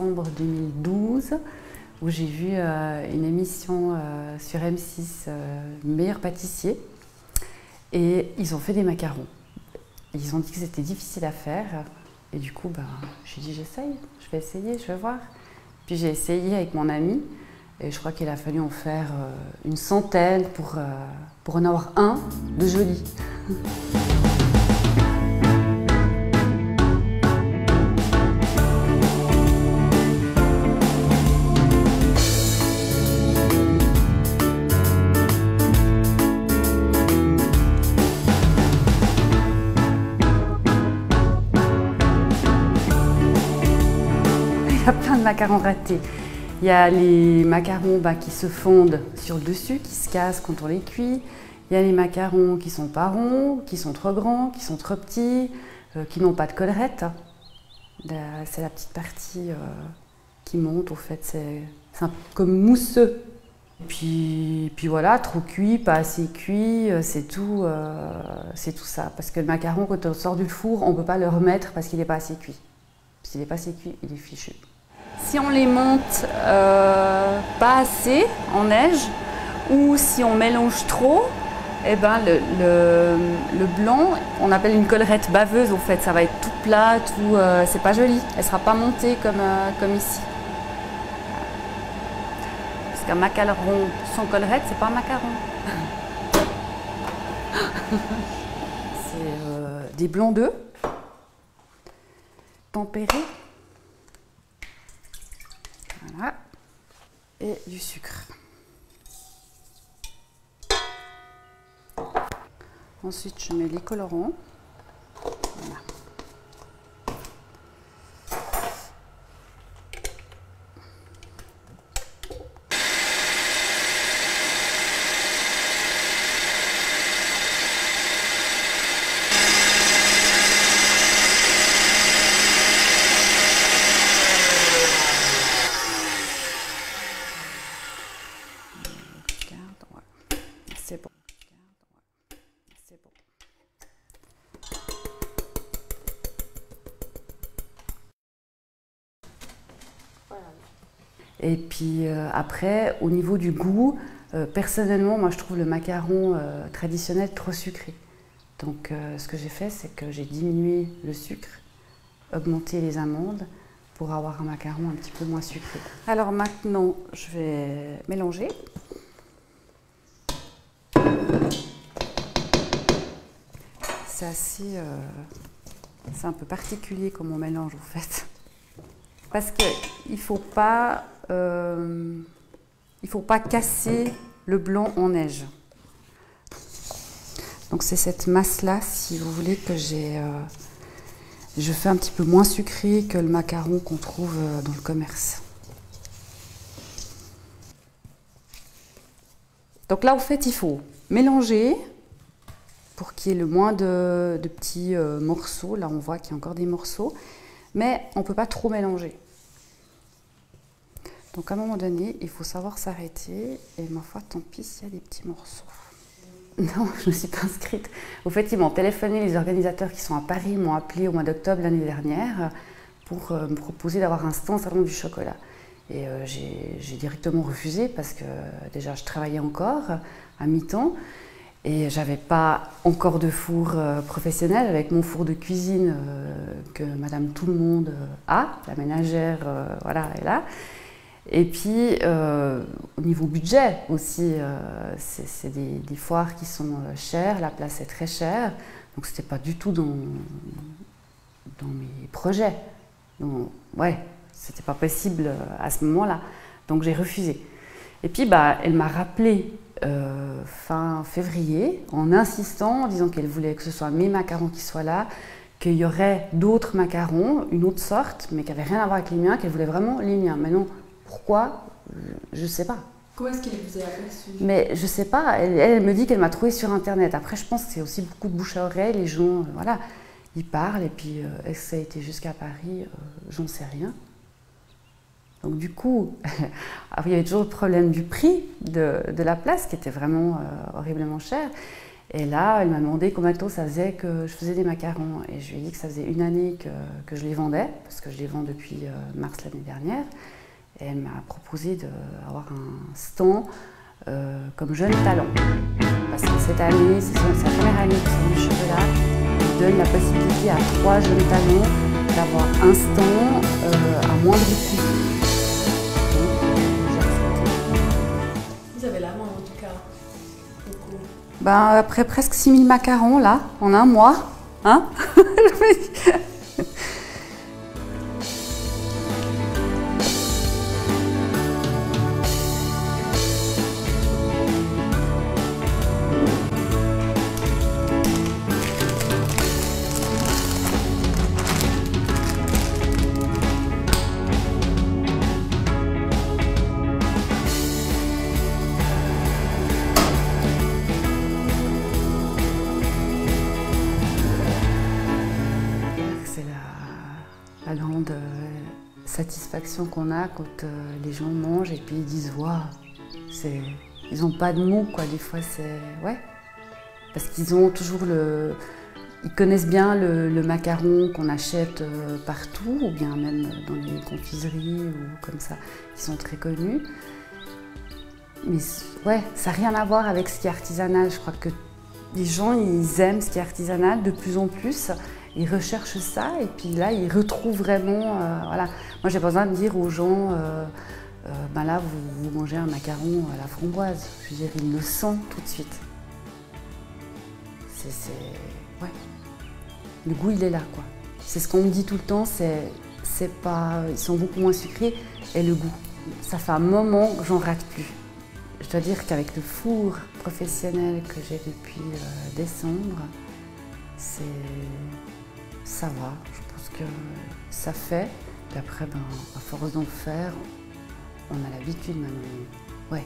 décembre 2012 où j'ai vu une émission sur M6, Meilleur pâtissier, et ils ont fait des macarons. Ils ont dit que c'était difficile à faire et du coup j'ai dit j'essaye, je vais essayer, je vais voir. Puis j'ai essayé avec mon ami et je crois qu'il a fallu en faire une centaine pour en avoir un de joli. Il y a plein de macarons ratés. Il y a les macarons qui se fondent sur le dessus, qui se cassent quand on les cuit. Il y a les macarons qui sont pas ronds, qui sont trop grands, qui sont trop petits, qui n'ont pas de collerette. C'est la petite partie qui monte, au fait, c'est un peu comme mousseux. Puis voilà, trop cuit, pas assez cuit, c'est tout ça. Parce que le macaron, quand on sort du four, on ne peut pas le remettre parce qu'il n'est pas assez cuit. S'il n'est pas assez cuit, il est fichu. Si on les monte pas assez en neige, ou si on mélange trop, eh ben le blanc, on appelle une collerette baveuse, au fait, ça va être tout plat, c'est pas joli, elle ne sera pas montée comme ici. Parce qu'un macaron sans collerette, c'est pas un macaron. C'est des blancs d'œufs tempérés. Voilà. Et du sucre. Ensuite, je mets les colorants. Voilà. C'est bon. C'est bon. Voilà. Et puis après, au niveau du goût, personnellement, moi je trouve le macaron traditionnel trop sucré. Donc ce que j'ai fait, c'est que j'ai diminué le sucre, augmenté les amandes pour avoir un macaron un petit peu moins sucré. Alors maintenant, je vais mélanger. C'est un peu particulier comme on mélange en fait. Parce qu'il ne faut pas casser le blanc en neige. Donc c'est cette masse-là, si vous voulez, que je fais un petit peu moins sucré que le macaron qu'on trouve dans le commerce. Donc là, en fait, il faut mélanger pour qu'il y ait le moins de petits morceaux. Là, on voit qu'il y a encore des morceaux, mais on ne peut pas trop mélanger. Donc à un moment donné, il faut savoir s'arrêter, et ma foi, tant pis s'il y a des petits morceaux. Non, je ne me suis pas inscrite. Au fait, ils m'ont téléphoné, les organisateurs qui sont à Paris m'ont appelé au mois d'octobre l'année dernière pour me proposer d'avoir un stand au Salon du Chocolat. Et j'ai directement refusé parce que déjà, je travaillais encore à mi-temps. Et j'avais pas encore de four professionnel avec mon four de cuisine que Madame Tout le Monde a, la ménagère, voilà, est là. Et puis au niveau budget aussi, c'est des foires qui sont chères, la place est très chère, donc c'était pas du tout dans mes projets. Donc, ouais, c'était pas possible à ce moment-là, donc j'ai refusé. Et puis elle m'a rappelé fin février, en insistant, en disant qu'elle voulait que ce soit mes macarons qui soient là, qu'il y aurait d'autres macarons, une autre sorte, mais qui n'avaient rien à voir avec les miens, qu'elle voulait vraiment les miens. Mais non, pourquoi? Je ne sais pas. Comment est-ce qu'elle vous a aperçu? Mais je ne sais pas, elle me dit qu'elle m'a trouvé sur Internet. Après, je pense que c'est aussi beaucoup de bouche à oreille, les gens, voilà, ils parlent, et puis est-ce que ça a été jusqu'à Paris? J'en sais rien. Donc du coup, il y avait toujours le problème du prix de la place qui était vraiment horriblement cher. Et là, elle m'a demandé combien de temps ça faisait que je faisais des macarons. Et je lui ai dit que ça faisait 1 année que je les vendais, parce que je les vends depuis mars l'année dernière. Et elle m'a proposé d'avoir un stand comme jeune talent. Parce que cette année, c'est sa première année qu'ils sont du chocolat. Il donne la possibilité à 3 jeunes talents d'avoir un stand à moindre coût. Vous avez la main en tout cas. Beaucoup. Ben, après presque 6000 macarons là, en un mois. Hein. C'est la grande satisfaction qu'on a quand les gens mangent et puis ils disent waouh, ils n'ont pas de mots quoi. Des fois c'est ouais, parce qu'ils ont toujours ils connaissent bien le macaron qu'on achète partout ou bien même dans les confiseries ou comme ça, qui sont très connus. Mais ouais, ça n'a rien à voir avec ce qui est artisanal. Je crois que les gens ils aiment ce qui est artisanal de plus en plus. Ils recherchent ça et puis là, ils retrouvent vraiment. Voilà. Moi, j'ai pas besoin de dire aux gens, ben là, vous mangez un macaron à la framboise. Je veux dire, ils le sentent tout de suite. Ouais. Le goût, il est là, quoi. C'est ce qu'on me dit tout le temps. C'est pas, ils sont beaucoup moins sucrés et le goût. Ça fait un moment que j'en rate plus. Je dois dire qu'avec le four professionnel que j'ai depuis décembre, ça va, je pense que ça fait. Puis après, ben, à force d'en faire, on a l'habitude maintenant. Ouais.